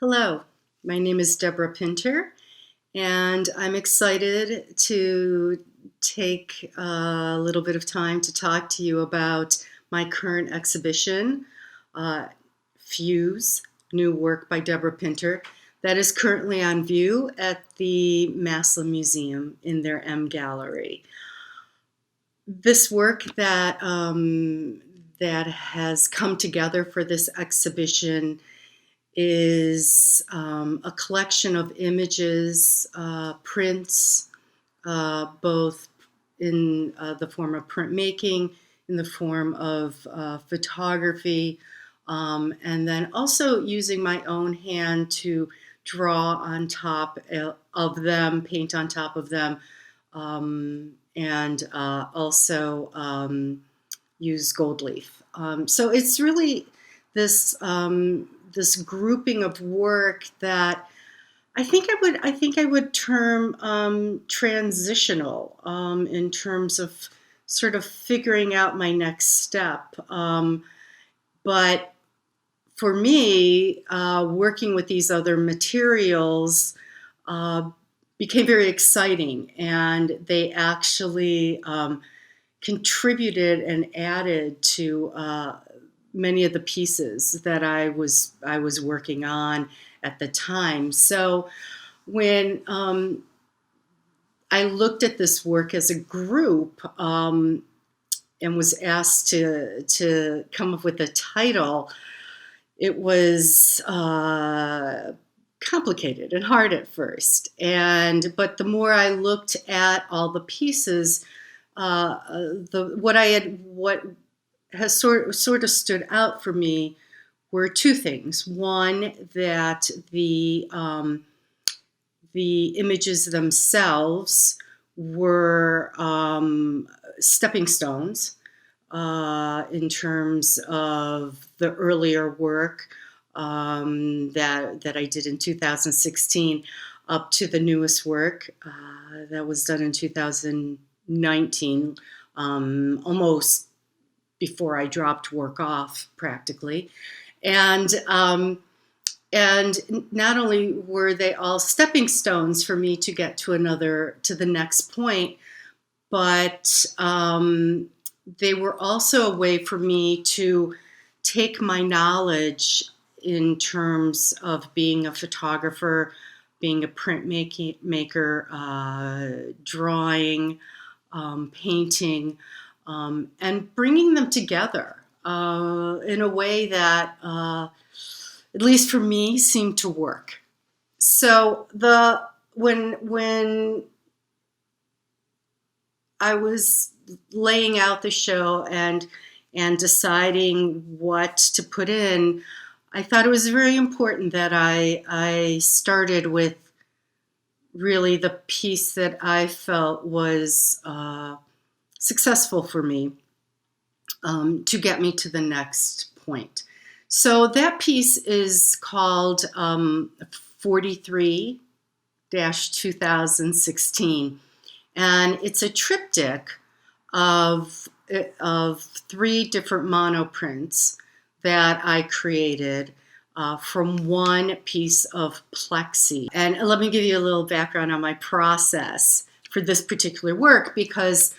Hello, my name is Deborah Pinter, and I'm excited to take a little bit of time to talk to you about my current exhibition, uh, Fuse, new work by Deborah Pinter, that is currently on view at the Massillon Museum in their M gallery. This work that has come together for this exhibition is a collection of images, prints, both in the form of printmaking, in the form of photography, and then also using my own hand to draw on top of them, paint on top of them, and also use gold leaf. So it's really this this grouping of work that I think I would term transitional in terms of sort of figuring out my next step. But for me, working with these other materials became very exciting, and they actually contributed and added to many of the pieces that I was working on at the time. So when I looked at this work as a group and was asked to come up with a title, it was complicated and hard at first. But the more I looked at all the pieces, what has sort of stood out for me were two things. One, that the images themselves were stepping stones in terms of the earlier work that I did in 2016 up to the newest work that was done in 2019, almost before I dropped work off practically. And not only were they all stepping stones for me to get to the next point, but they were also a way for me to take my knowledge in terms of being a photographer, being a printmaker, drawing, painting, and bringing them together in a way that, at least for me, seemed to work. So when I was laying out the show and deciding what to put in, I thought it was very important that I started with really the piece that I felt was successful for me to get me to the next point. So that piece is called 43-2016, and it's a triptych of 3 different monoprints that I created from one piece of plexi. And let me give you a little background on my process for this particular work, because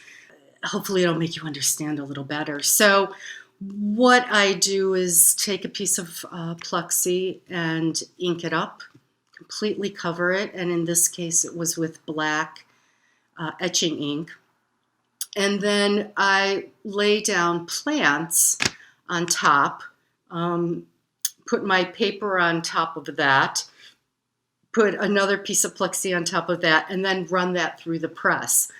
hopefully it'll make you understand a little better. So what I do is take a piece of plexi and ink it up, completely cover it, and in this case it was with black etching ink. And then I lay down plants on top, put my paper on top of that, put another piece of plexi on top of that, and then run that through the press.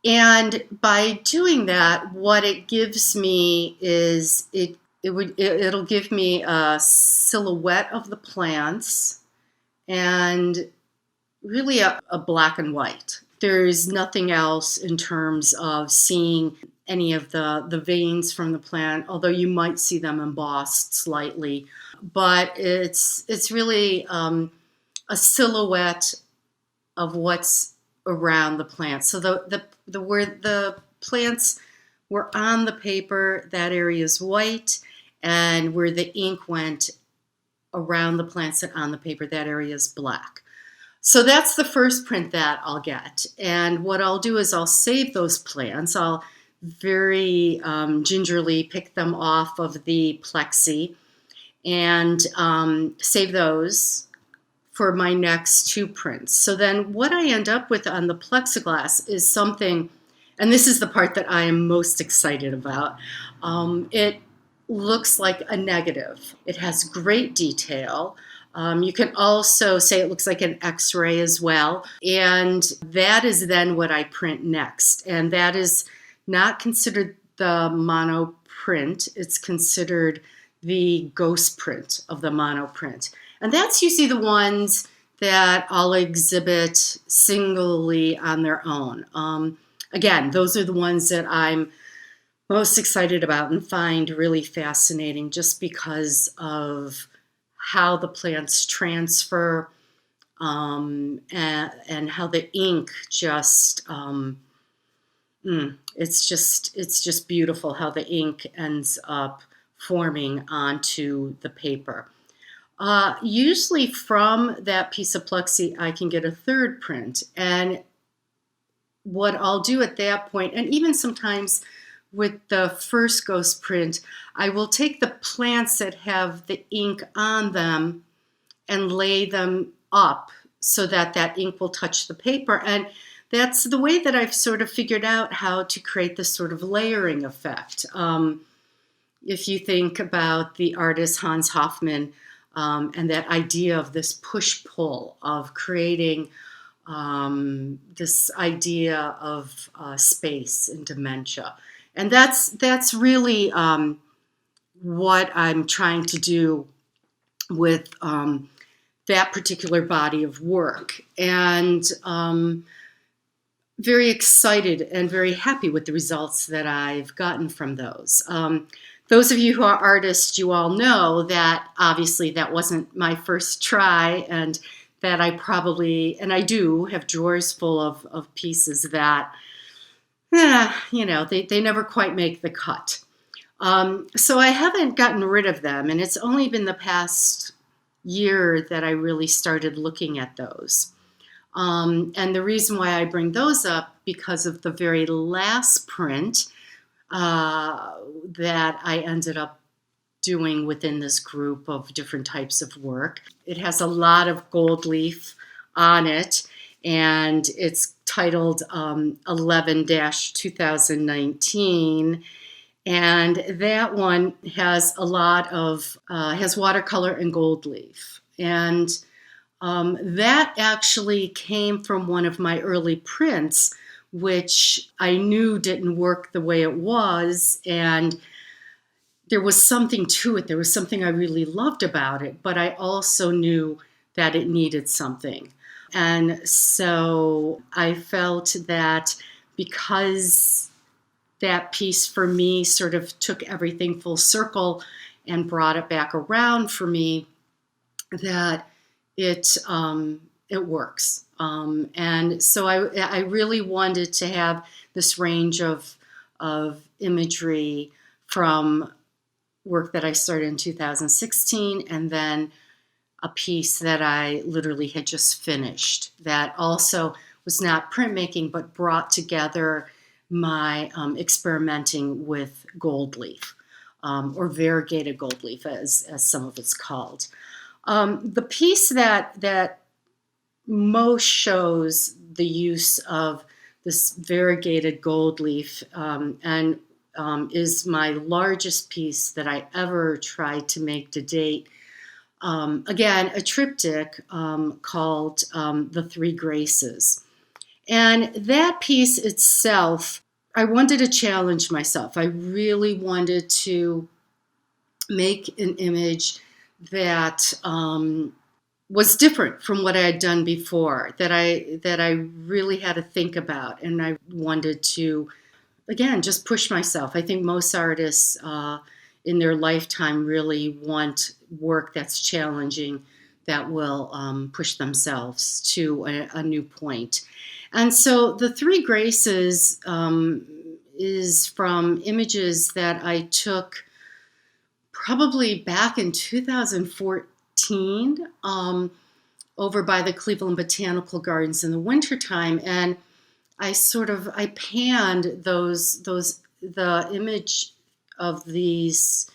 And by doing that, what it gives me is it'll give me a silhouette of the plants and really a black and white. There's nothing else in terms of seeing any of the veins from the plant, although you might see them embossed slightly. But it's really a silhouette of what's around the plant. So where the plants were on the paper, that area is white, and where the ink went around the plants and on the paper, that area is black. So that's the first print that I'll get. And what I'll do is I'll save those plants. I'll very gingerly pick them off of the plexi and save those for my next 2 prints. So then what I end up with on the plexiglass is something, and this is the part that I am most excited about. It looks like a negative. It has great detail. You can also say it looks like an X-ray as well. And that is then what I print next. And that is not considered the mono print. It's considered the ghost print of the mono print. And that's usually the ones that I'll exhibit singly on their own. Again, those are the ones that I'm most excited about and find really fascinating just because of how the plants transfer and how the ink just it's just beautiful how the ink ends up forming onto the paper. Usually from that piece of plexi I can get a 3rd print, and what I'll do at that point, and even sometimes with the first ghost print, I will take the plants that have the ink on them and lay them up so that that ink will touch the paper. And that's the way that I've sort of figured out how to create this sort of layering effect. If you think about the artist Hans Hofmann and that idea of this push-pull of creating this idea of space and dementia. And that's really what I'm trying to do with that particular body of work. And very excited and very happy with the results that I've gotten from those. Those of you who are artists, you all know that obviously that wasn't my first try, and that I probably, and I do have drawers full of pieces that they never quite make the cut. So I haven't gotten rid of them, and it's only been the past year that I really started looking at those. And the reason why I bring those up, because of the very last print that I ended up doing within this group of different types of work. It has a lot of gold leaf on it, and it's titled 11-2019, and that one has a lot of has watercolor and gold leaf, and that actually came from one of my early prints, which I knew didn't work the way it was, and there was something to it. There was something I really loved about it, but I also knew that it needed something. And so I felt that because that piece for me sort of took everything full circle and brought it back around for me, that it works. And so I really wanted to have this range of imagery from work that I started in 2016, and then a piece that I literally had just finished that also was not printmaking, but brought together my experimenting with gold leaf, or variegated gold leaf, as some of it's called. The piece that most shows the use of this variegated gold leaf and is my largest piece that I ever tried to make to date. Again, a triptych called The Three Graces. And that piece itself, I wanted to challenge myself. I really wanted to make an image that was different from what I had done before, that I really had to think about, and I wanted to, again, just push myself. I think most artists in their lifetime really want work that's challenging, that will push themselves to a new point. And so The Three Graces is from images that I took probably back in 2014. 2016 over by the Cleveland Botanical Gardens in the wintertime, and I panned the image of these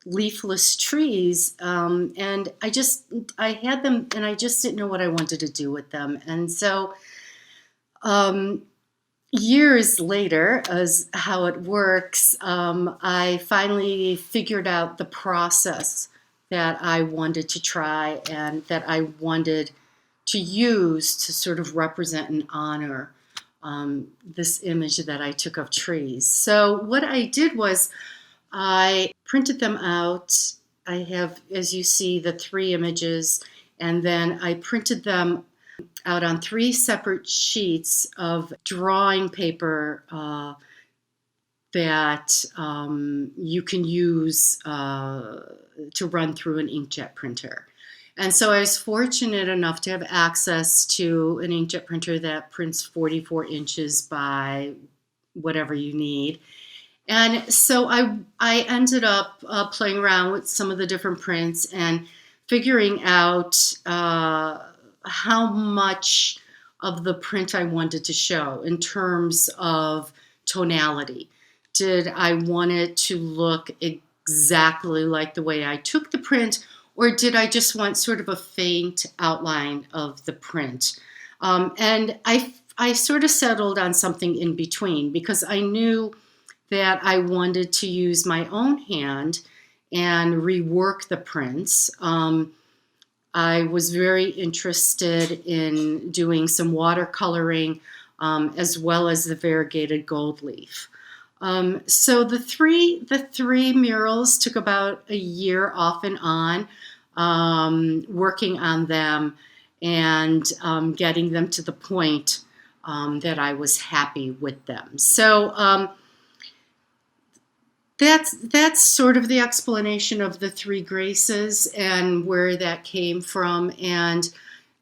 leafless trees, and I had them, and I just didn't know what I wanted to do with them. And so years later, as how it works, I finally figured out the process that I wanted to try and that I wanted to use to sort of represent and honor this image that I took of trees. So what I did was I printed them out. I have, as you see, the 3 images, and then I printed them out on 3 separate sheets of drawing paper that you can use to run through an inkjet printer. And so I was fortunate enough to have access to an inkjet printer that prints 44 inches by whatever you need. And so I ended up playing around with some of the different prints and figuring out how much of the print I wanted to show in terms of tonality. Did I want it to look exactly like the way I took the print, or did I just want sort of a faint outline of the print? And I sort of settled on something in between, because I knew that I wanted to use my own hand and rework the prints. I was very interested in doing some watercoloring as well as the variegated gold leaf. So the three murals took about a year off and on, working on them and getting them to the point that I was happy with them. So that's sort of the explanation of the 3 graces and where that came from. And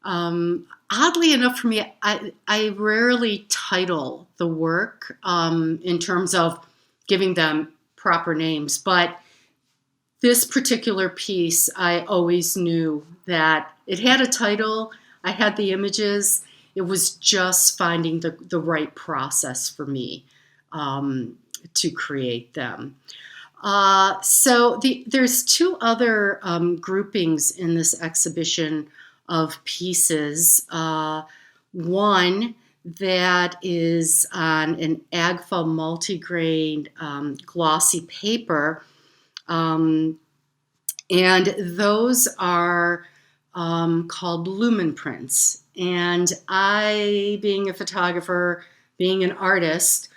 oddly enough for me, I rarely title the work in terms of giving them proper names, but this particular piece, I always knew that it had a title, I had the images, it was just finding the right process for me to create them. So there's 2 other groupings in this exhibition of pieces. One that is on an AGFA multigrain glossy paper, and those are called Lumen prints. And I, being a photographer, being an artist,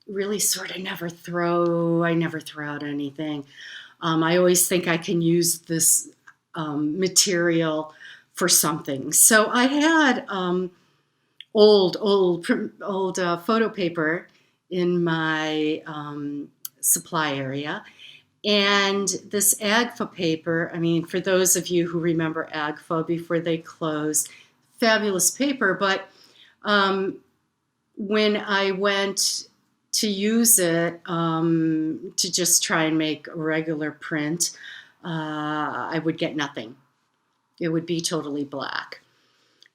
really sort of never throw out anything. I always think I can use this material for something. So I had old photo paper in my supply area, and this AGFA paper. I mean, for those of you who remember AGFA before they closed, fabulous paper. But when I went to use it to just try and make a regular print, I would get nothing. It would be totally black.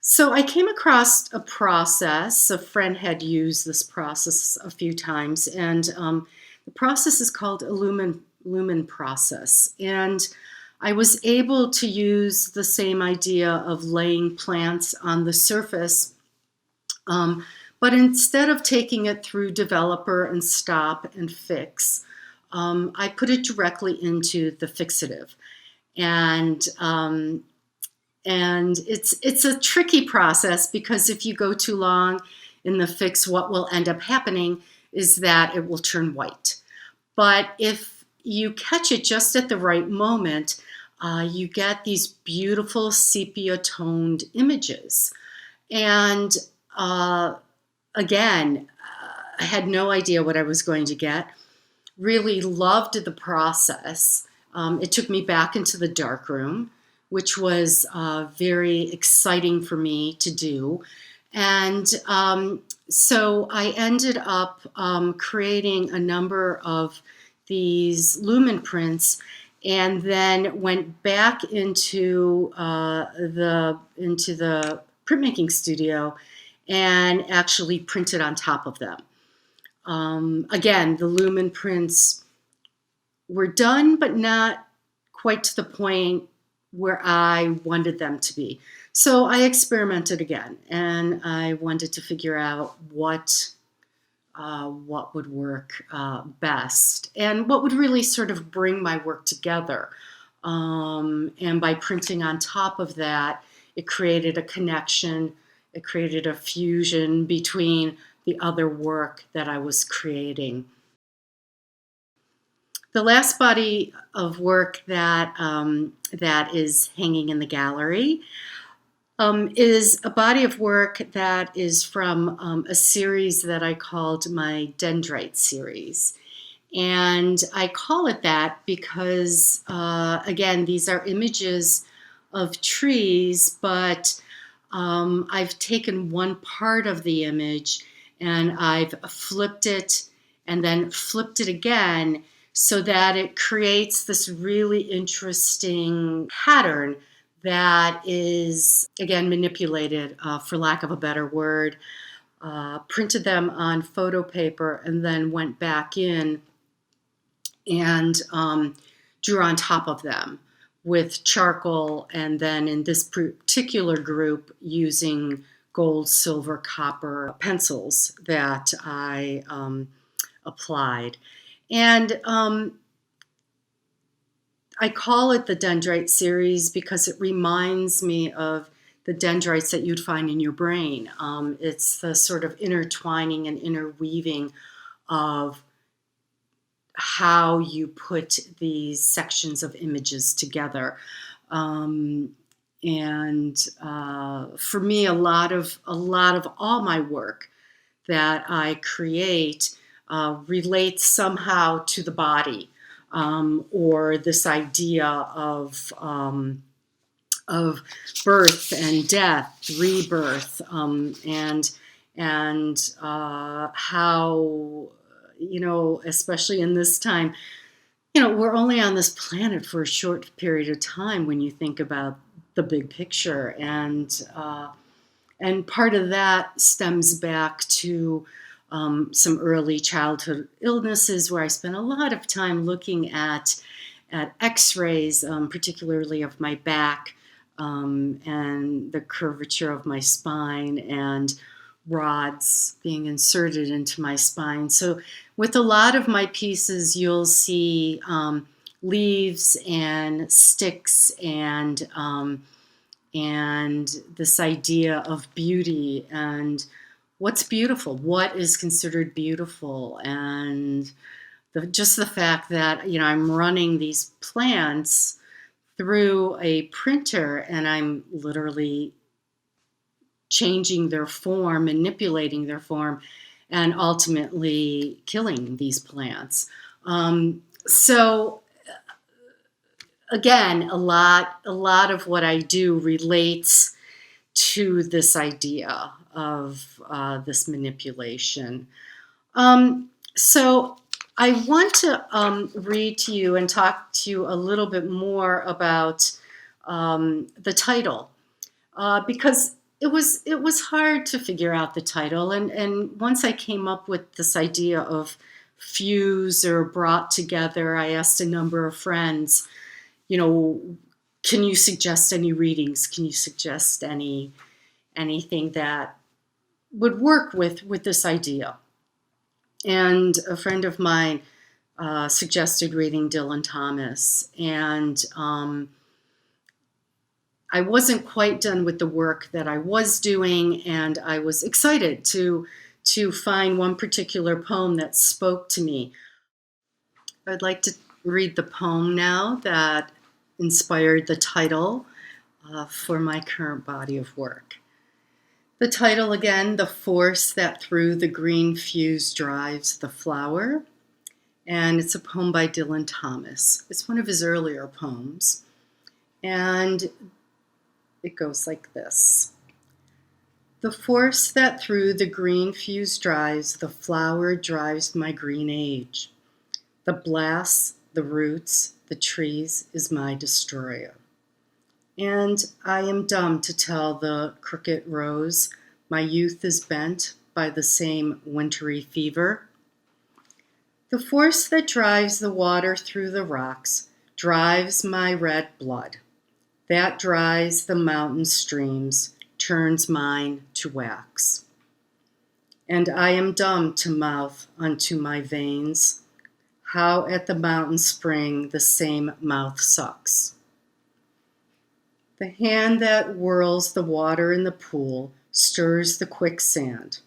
So I came across a process. A friend had used this process a few times, and the process is called a Lumen process. And I was able to use the same idea of laying plants on the surface, but instead of taking it through developer and stop and fix, I put it directly into the fixative. And it's a tricky process, because if you go too long in the fix, what will end up happening is that it will turn white. But if you catch it just at the right moment, you get these beautiful sepia-toned images. And again, I had no idea what I was going to get. Really loved the process. It took me back into the darkroom, which was very exciting for me to do. And so I ended up creating a number of these Lumen prints. and then went back into the printmaking studio and actually printed on top of them. Again, the Lumen prints were done, but not quite to the point where I wanted them to be. So I experimented again, and I wanted to figure out what would work best and what would really sort of bring my work together. And by printing on top of that, it created a connection, it created a fusion between the other work that I was creating. The last body of work that is hanging in the gallery is a body of work that is from a series that I called my Dendrite series. And I call it that because, again, these are images of trees, but I've taken one part of the image and I've flipped it and then flipped it again so that it creates this really interesting pattern that is, again, manipulated, for lack of a better word, printed them on photo paper and then went back in and drew on top of them with charcoal, and then in this particular group using gold, silver, copper pencils that I applied. And I call it the Dendrite series because it reminds me of the dendrites that you'd find in your brain. It's the sort of intertwining and interweaving of how you put these sections of images together. And for me, a lot of all my work that I create relates somehow to the body, or this idea of birth and death, rebirth, and how, especially in this time, we're only on this planet for a short period of time when you think about the big picture, and part of that stems back to some early childhood illnesses where I spent a lot of time looking at X-rays, particularly of my back, and the curvature of my spine, and rods being inserted into my spine. So with a lot of my pieces, you'll see leaves and sticks and this idea of beauty and what's beautiful, what is considered beautiful, and just the fact that I'm running these plants through a printer and I'm literally changing their form, manipulating their form, and ultimately killing these plants. So again, a lot of what I do relates to this idea of this manipulation. So I want to read to you and talk to you a little bit more about the title, because it was hard to figure out the title, and once I came up with this idea of fuse or brought together, I asked a number of friends, can you suggest any readings? Can you suggest anything that would work with this idea? And a friend of mine suggested reading Dylan Thomas, and I wasn't quite done with the work that I was doing, and I was excited to find one particular poem that spoke to me. I'd like to read the poem now that inspired the title for my current body of work. The title again, The Force That Through the Green Fuse Drives the Flower, and it's a poem by Dylan Thomas. It's one of his earlier poems, and it goes like this. The force that through the green fuse drives the flower drives my green age. The blasts, the roots, the trees is my destroyer. And I am dumb to tell the crooked rose my youth is bent by the same wintry fever. The force that drives the water through the rocks drives my red blood. That dries the mountain streams, turns mine to wax. And I am dumb to mouth unto my veins how at the mountain spring the same mouth sucks. The hand that whirls the water in the pool stirs the quicksand.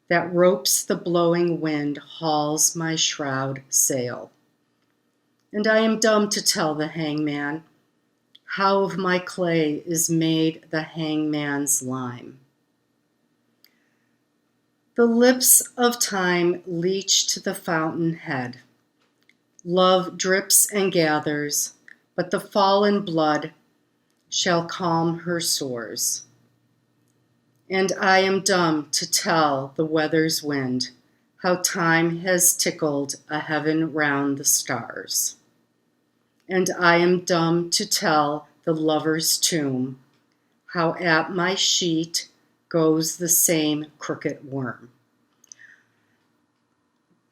That ropes the blowing wind hauls my shroud sail. And I am dumb to tell the hangman how of my clay is made the hangman's lime. The lips of time leach to the fountain head. Love drips and gathers, but the fallen blood shall calm her sores. And I am dumb to tell the weather's wind how time has tickled a heaven round the stars. And I am dumb to tell the lover's tomb how at my sheet goes the same crooked worm.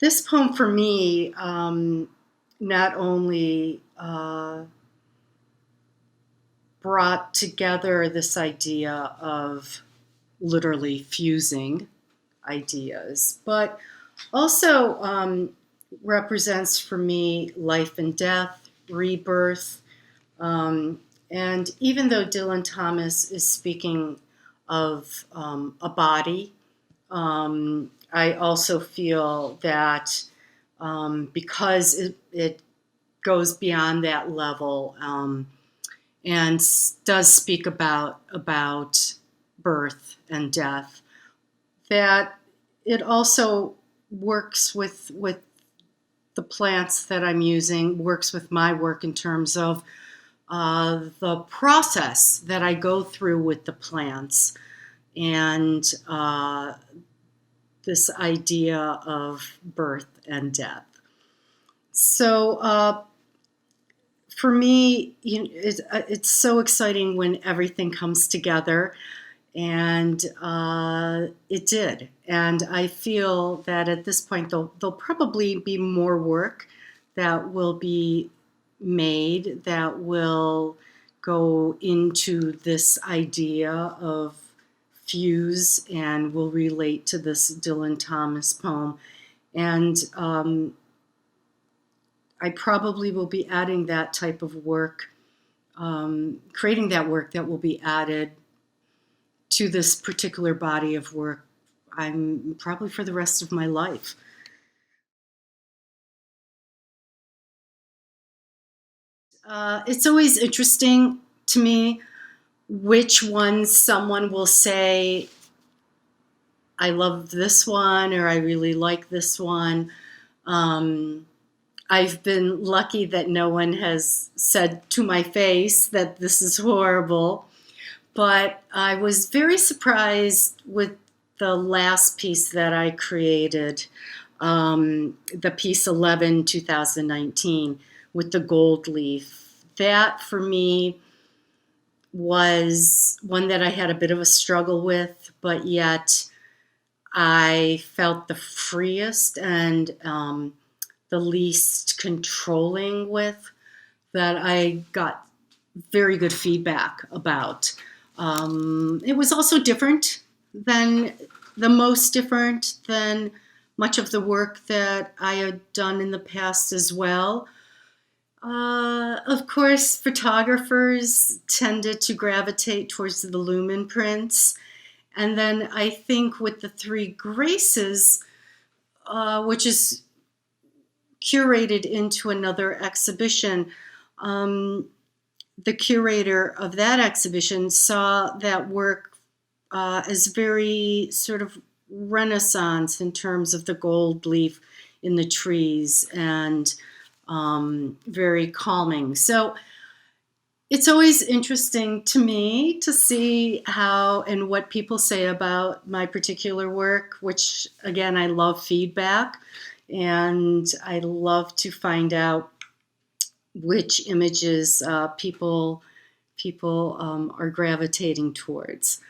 This poem for me not only brought together this idea of literally fusing ideas, but also represents for me life and death, rebirth, and even though Dylan Thomas is speaking of a body, I also feel that because it goes beyond that level and does speak about birth and death, that it also works with the plants that I'm using, works with my work in terms of the process that I go through with the plants and this idea of birth and death. So for me, it's so exciting when everything comes together, and it did. And I feel that at this point, there'll probably be more work that will be made that will go into this idea of fuse and will relate to this Dylan Thomas poem. And I probably will be adding that type of work, creating that work that will be added to this particular body of work, I'm probably for the rest of my life. It's always interesting to me which ones someone will say, I love this one, or I really like this one. I've been lucky that no one has said to my face that this is horrible, but I was very surprised with the last piece that I created, the piece 11, 2019, with the gold leaf. That for me was one that I had a bit of a struggle with, but yet I felt the freest and the least controlling with, that I got very good feedback about. It was also different than most different than much of the work that I had done in the past as well. Of course, photographers tended to gravitate towards the Lumen prints. And then I think with the Three Graces, which is curated into another exhibition, the curator of that exhibition saw that work as very sort of Renaissance in terms of the gold leaf in the trees and very calming. So it's always interesting to me to see how and what people say about my particular work, which again, I love feedback and I love to find out which images people are gravitating towards.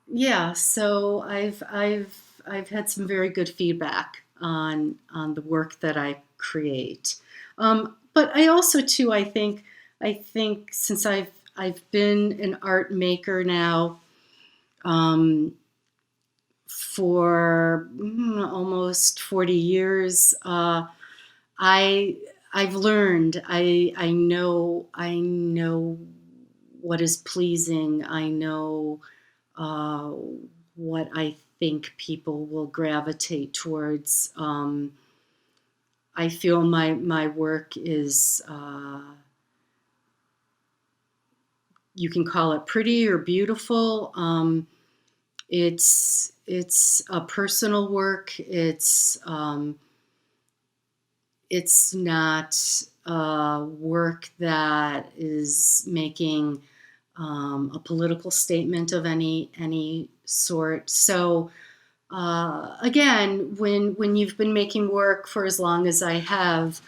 Yeah, so I've had some very good feedback on the work that I create. But I also too I think since I've been an art maker now for almost 40 years, I I've learned. I know what is pleasing. I know uh, what I think people will gravitate towards. I feel my work is, you can call it pretty or beautiful. It's a personal work. It's not work that is making a political statement of any sort. So again, when you've been making work for as long as I have,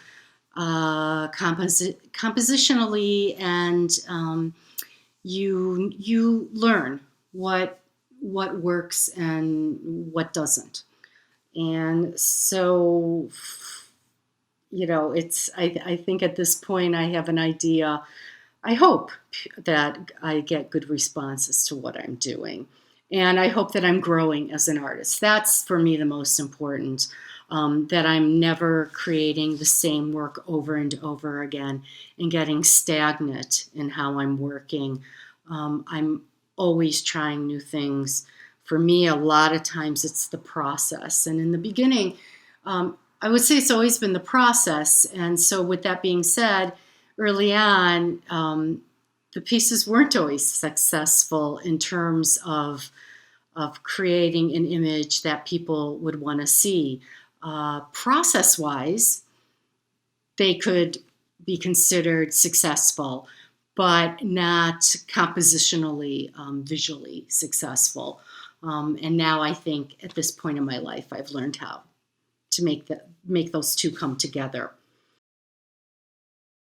compositionally, and you learn what works and what doesn't. And so, I think at this point I have an idea. I hope that I get good responses to what I'm doing. And I hope that I'm growing as an artist. That's for me the most important, that I'm never creating the same work over and over again and getting stagnant in how I'm working. I'm always trying new things. For me, a lot of times it's the process. And in the beginning, I would say it's always been the process. And so, with that being said, early on, the pieces weren't always successful in terms of creating an image that people would want to see. Process-wise, they could be considered successful, but not compositionally, visually successful. And now I think at this point in my life, I've learned how to make those two come together.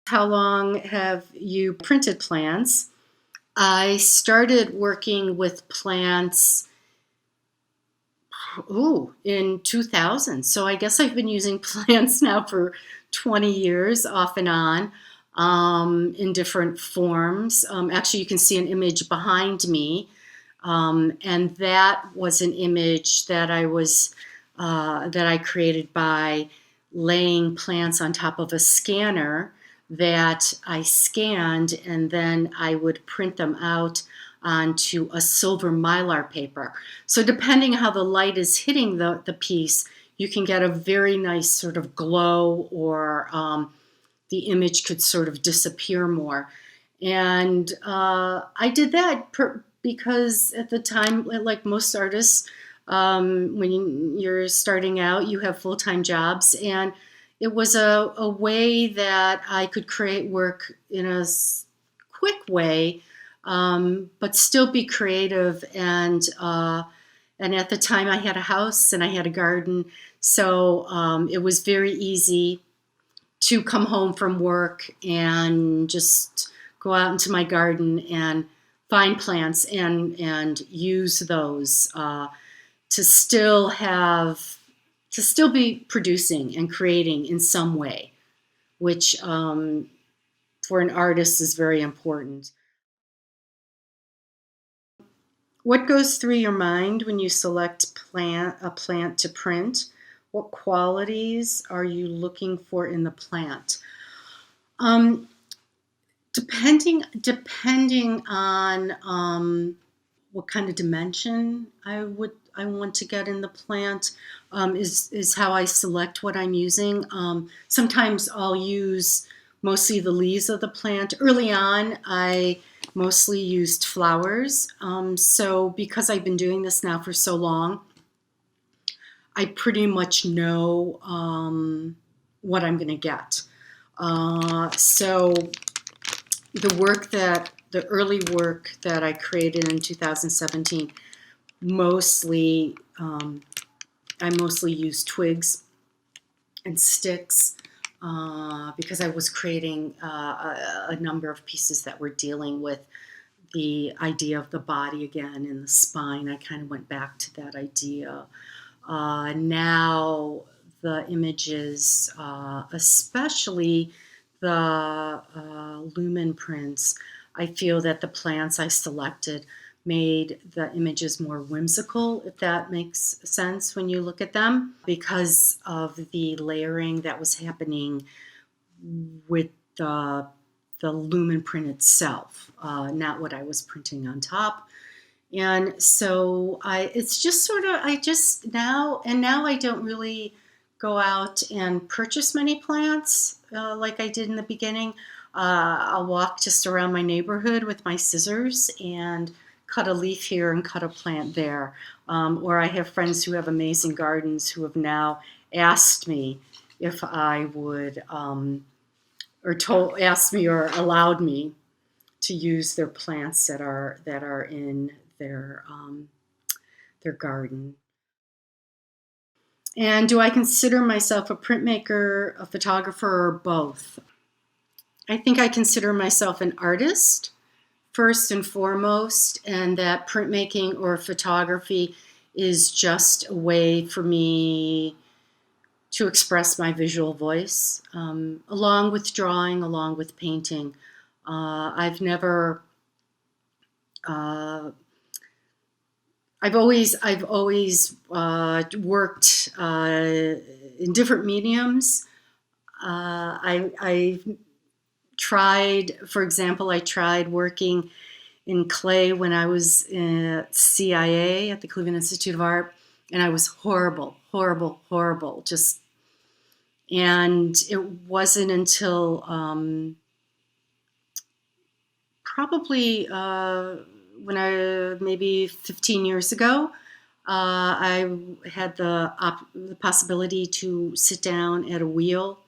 How long have you printed plants? I started working with plants, in 2000. So I guess I've been using plants now for 20 years, off and on, in different forms. Actually, you can see an image behind me, and that was an image that I created by laying plants on top of a scanner that I scanned, and then I would print them out onto a silver mylar paper. So depending how the light is hitting the piece, you can get a very nice sort of glow, or the image could sort of disappear more. And I did that because at the time, like most artists, when you're starting out, you have full-time jobs, and it was a way that I could create work in a quick way, but still be creative. And at the time, I had a house and I had a garden, so it was very easy to come home from work and just go out into my garden and find plants and use those, to still be producing and creating in some way, which, for an artist, is very important. What goes through your mind when you select a plant to print? What qualities are you looking for in the plant? Um, depending on what kind of dimension I want to get in the plant, is how I select what I'm using. Sometimes I'll use mostly the leaves of the plant. Early on, I mostly used flowers. So because I've been doing this now for so long, I pretty much know what I'm going to get. So the early work that I created in 2017, mostly, I mostly used twigs and sticks. because I was creating a number of pieces that were dealing with the idea of the body again and the spine. I kind of went back to that idea. Now the images, especially the Lumen prints, I feel that the plants I selected made the images more whimsical, if that makes sense when you look at them, because of the layering that was happening with the Lumen print itself, not what I was printing on top. And so it's just sort of, now I don't really go out and purchase many plants like I did in the beginning. I'll walk just around my neighborhood with my scissors and cut a leaf here and cut a plant there. Or I have friends who have amazing gardens who have now asked me if I would, asked me or allowed me to use their plants that are in their garden. And do I consider myself a printmaker, a photographer, or both? I think I consider myself an artist first and foremost, and that printmaking or photography is just a way for me to express my visual voice, along with drawing, along with painting. I've never I've always worked in different mediums. I tried, for example, I tried working in clay when I was at CIA at the Cleveland Institute of Art, and I was horrible. And it wasn't until probably maybe 15 years ago, I had the possibility to sit down at a wheel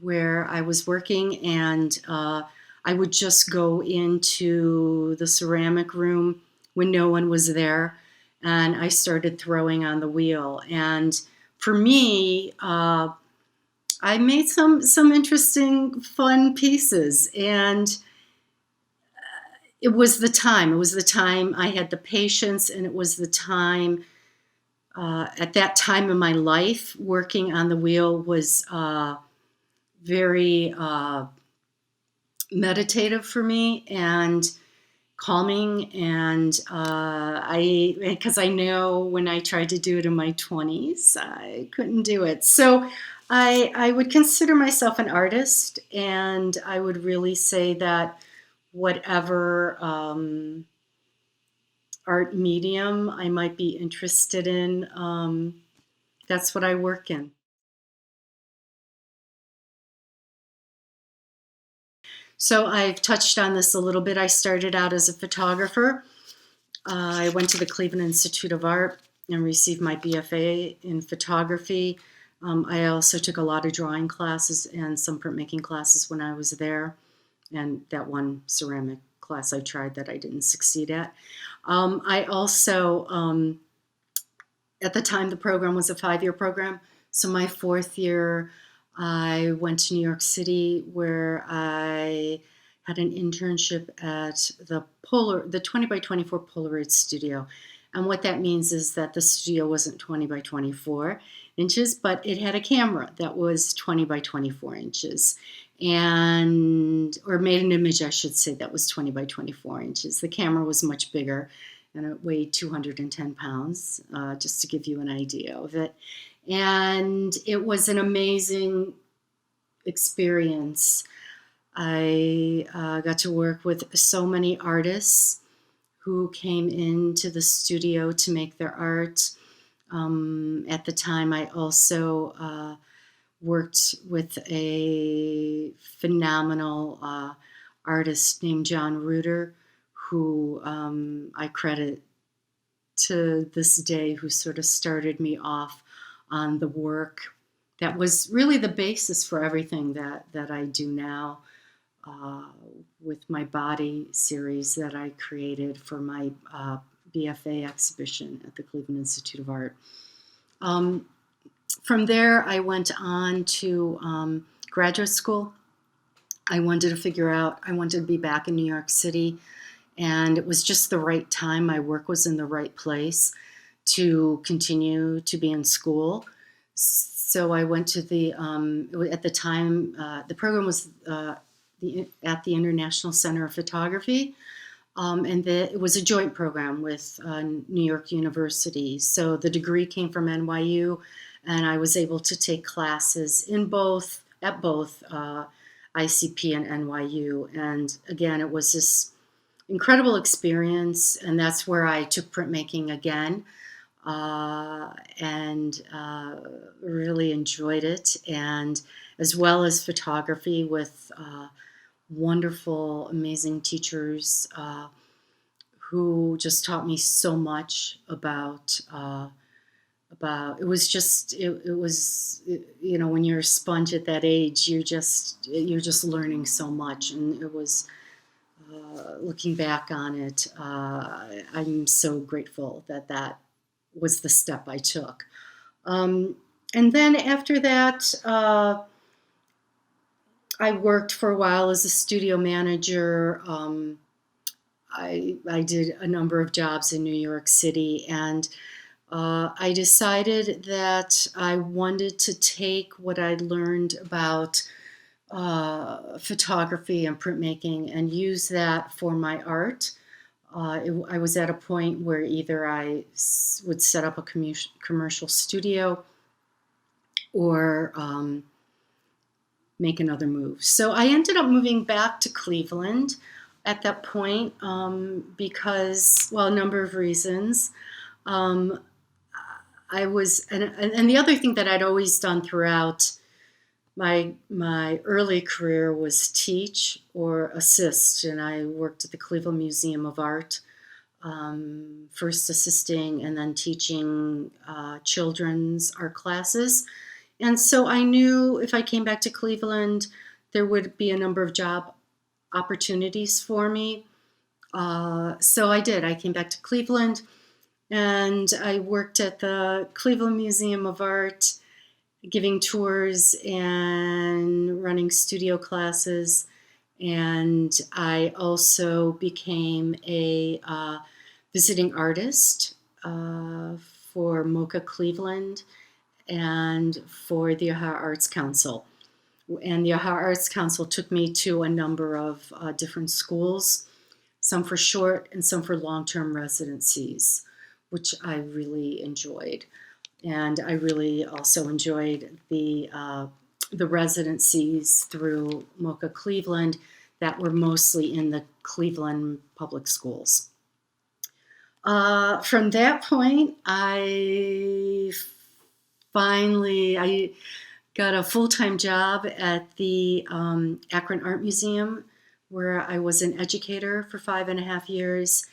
where I was working, and I would just go into the ceramic room when no one was there, and I started throwing on the wheel. And for me, I made some interesting, fun pieces, and it was the time. It was the time I had the patience, and it was the time. At that time in my life, working on the wheel was very meditative for me and calming. And because I know when I tried to do it in my 20s, I couldn't do it. So I would consider myself an artist, and I would really say that whatever art medium I might be interested in, that's what I work in. So I've touched on this a little bit. I started out as a photographer. I went to the Cleveland Institute of Art and received my BFA in photography. I also took a lot of drawing classes and some printmaking classes when I was there. And that one ceramic class I tried that I didn't succeed at. I also, at the time, the program was a 5-year program. So my 4th year, I went to New York City, where I had an internship at the 20 by 24 Polaroid studio. And what that means is that the studio wasn't 20 by 24 inches, but it had a camera that was 20 by 24 inches. Or made an image, I should say, that was 20 by 24 inches. The camera was much bigger, and it weighed 210 pounds, just to give you an idea of it. And it was an amazing experience. I got to work with so many artists who came into the studio to make their art. At the time, I also worked with a phenomenal artist named John Reuter, who I credit to this day, who sort of started me off on the work that was really the basis for everything that I do now, with my body series that I created for my BFA exhibition at the Cleveland Institute of Art. From there, I went on to graduate school, I wanted to be back in New York City, and it was just the right time. My work was in the right place to continue to be in school. So I went to at the time, the program was at the International Center of Photography, and it was a joint program with New York University. So the degree came from NYU, and I was able to take classes at both ICP and NYU. And again, it was this incredible experience, and that's where I took printmaking again, and really enjoyed it, and as well as photography with wonderful, amazing teachers who just taught me so much about it was just it was when you're a sponge at that age, you're just learning so much, and it was looking back on it, I'm so grateful that was the step I took. And then after that, I worked for a while as a studio manager. I did a number of jobs in New York City, and I decided that I wanted to take what I'd learned about photography and printmaking and use that for my art. I was at a point where either I would set up a commercial studio or make another move. So I ended up moving back to Cleveland at that point because, well, a number of reasons. I was, and the other thing that I'd always done throughout my early career was teach or assist, and I worked at the Cleveland Museum of Art, first assisting and then teaching children's art classes. And so I knew if I came back to Cleveland, there would be a number of job opportunities for me. So I did. I came back to Cleveland, and I worked at the Cleveland Museum of Art, giving tours and running studio classes. And I also became a visiting artist for MoCA Cleveland and for the Ohio Arts Council. And the Ohio Arts Council took me to a number of different schools, some for short and some for long-term residencies, which I really enjoyed. And I really also enjoyed the residencies through MoCA Cleveland that were mostly in the Cleveland public schools. From that point, I got a full-time job at the Akron Art Museum, where I was an educator for 5.5 years.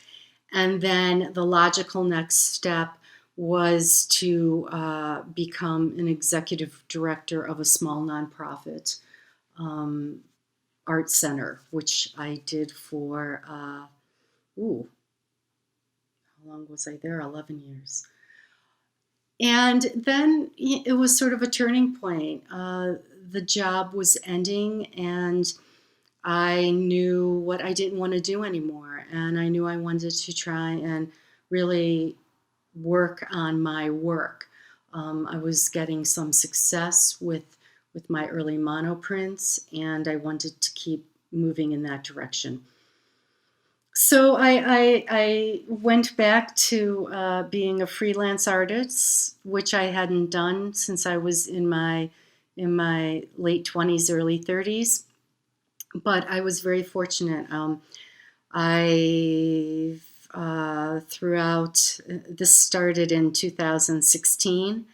And then the logical next step was to become an executive director of a small nonprofit art center, which I did for, how long was I there? 11 years. And then it was sort of a turning point. The job was ending, and I knew what I didn't want to do anymore. And I knew I wanted to try and really work on my work. I was getting some success with my early monoprints, and I wanted to keep moving in that direction. So I went back to being a freelance artist, which I hadn't done since I was in my late 20s, early 30s. But I was very fortunate. Throughout, this started in 2016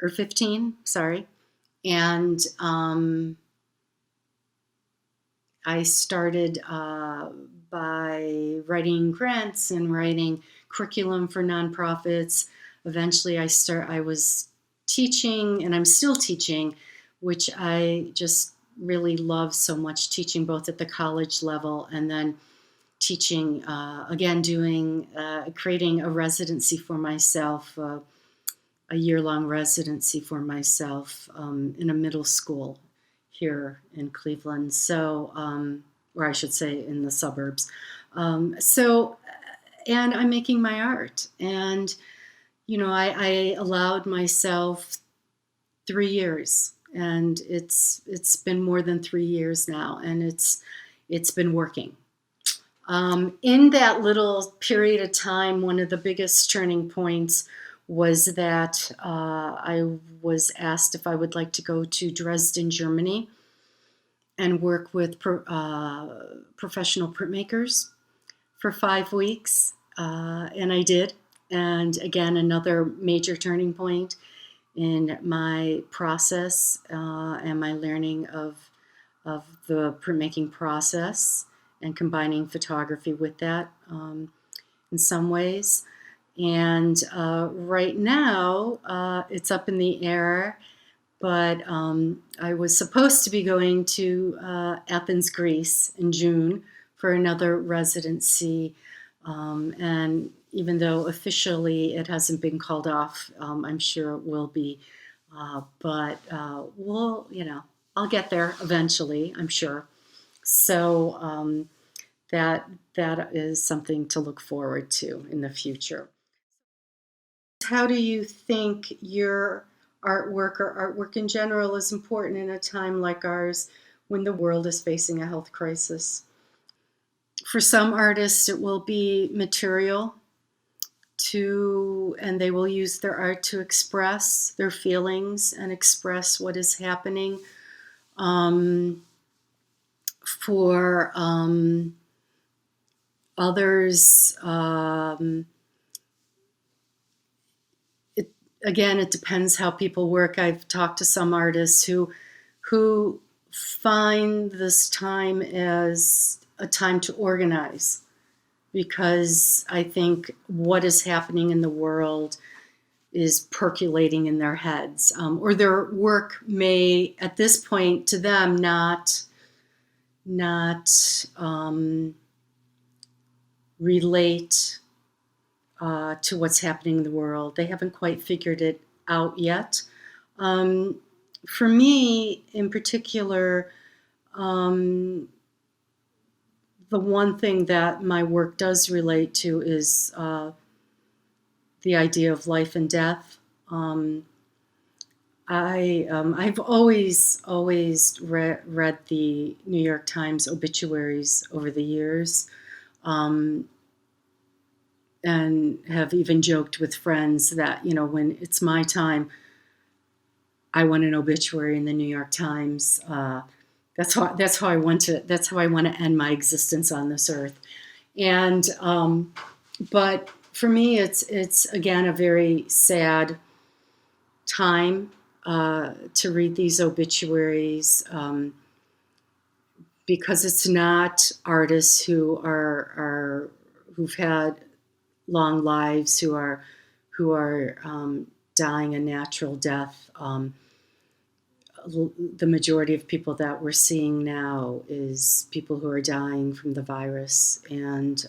or 15, sorry. And I started by writing grants and writing curriculum for nonprofits. Eventually I was teaching, and I'm still teaching, which I just really love so much, teaching both at the college level and then teaching, again, creating a residency for myself, a year-long residency for myself in a middle school here in Cleveland. So, or I should say in the suburbs. And I'm making my art. And, I allowed myself 3 years, and it's been more than 3 years now, and it's been working. In that little period of time, one of the biggest turning points was that I was asked if I would like to go to Dresden, Germany, and work with professional printmakers for 5 weeks, and I did. And again, another major turning point in my process and my learning of the printmaking process and combining photography with that in some ways. And right now, it's up in the air, but I was supposed to be going to Athens, Greece in June for another residency. And even though officially it hasn't been called off, I'm sure it will be. But I'll get there eventually, I'm sure. So that is something to look forward to in the future. How do you think your artwork or artwork in general is important in a time like ours when the world is facing a health crisis? For some artists, it will be material and they will use their art to express their feelings and express what is happening. For others, it depends how people work. I've talked to some artists who find this time as a time to organize, because I think what is happening in the world is percolating in their heads, or their work may, at this point, to them, not relate to what's happening in the world. They haven't quite figured it out yet. For me, in particular, the one thing that my work does relate to is the idea of life and death. I've always read the New York Times obituaries over the years, and have even joked with friends that, when it's my time, I want an obituary in the New York Times. That's how I want to end my existence on this earth. And but for me, it's again a very sad time to read these obituaries, because it's not artists who've had long lives who are dying a natural death. The majority of people that we're seeing now is people who are dying from the virus, and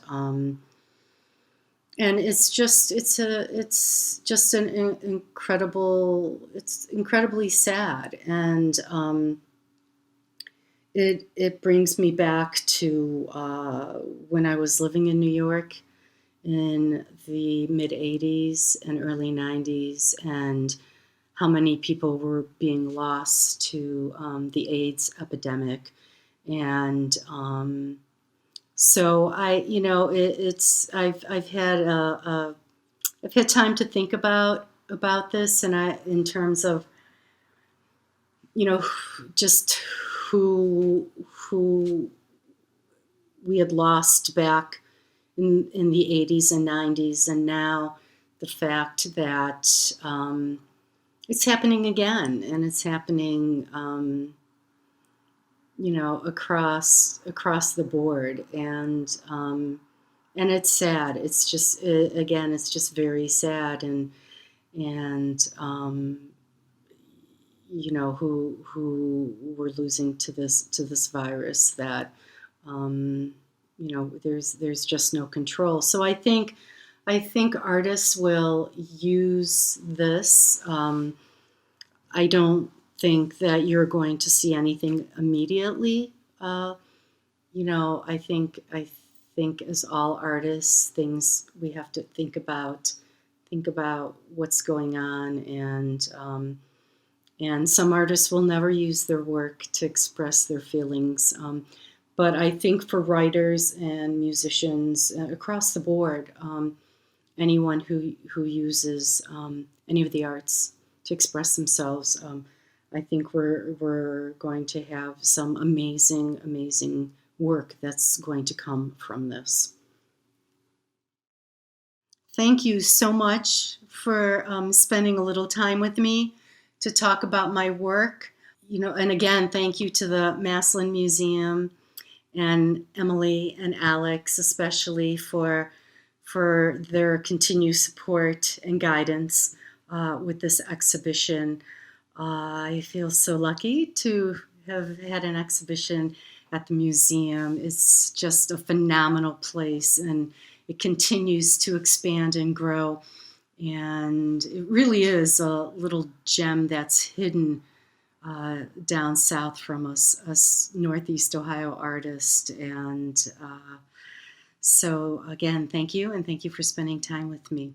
it's incredibly sad, and it brings me back to when I was living in New York in the mid 80s and early 90s, and how many people were being lost to the AIDS epidemic. And so I've had time to think about this, and in terms of just who we had lost back in the 80s and 90s, and now the fact that it's happening again, and it's happening across the board, and it's sad. It's just it's just very sad, and who we're losing to this virus that there's just no control. So I think artists will use this. I don't think that you're going to see anything immediately. I think as all artists, things we have to think about what's going on, and some artists will never use their work to express their feelings. But I think for writers and musicians across the board, anyone who uses any of the arts to express themselves, I think we're going to have some amazing work that's going to come from this. Thank you so much for spending a little time with me to talk about my work. And again, thank you to the Massillon Museum and Emily and Alex, especially for their continued support and guidance with this exhibition. I feel so lucky to have had an exhibition at the museum. It's just a phenomenal place, and it continues to expand and grow. And it really is a little gem that's hidden down south from us Northeast Ohio artists. And so again, thank you, and thank you for spending time with me.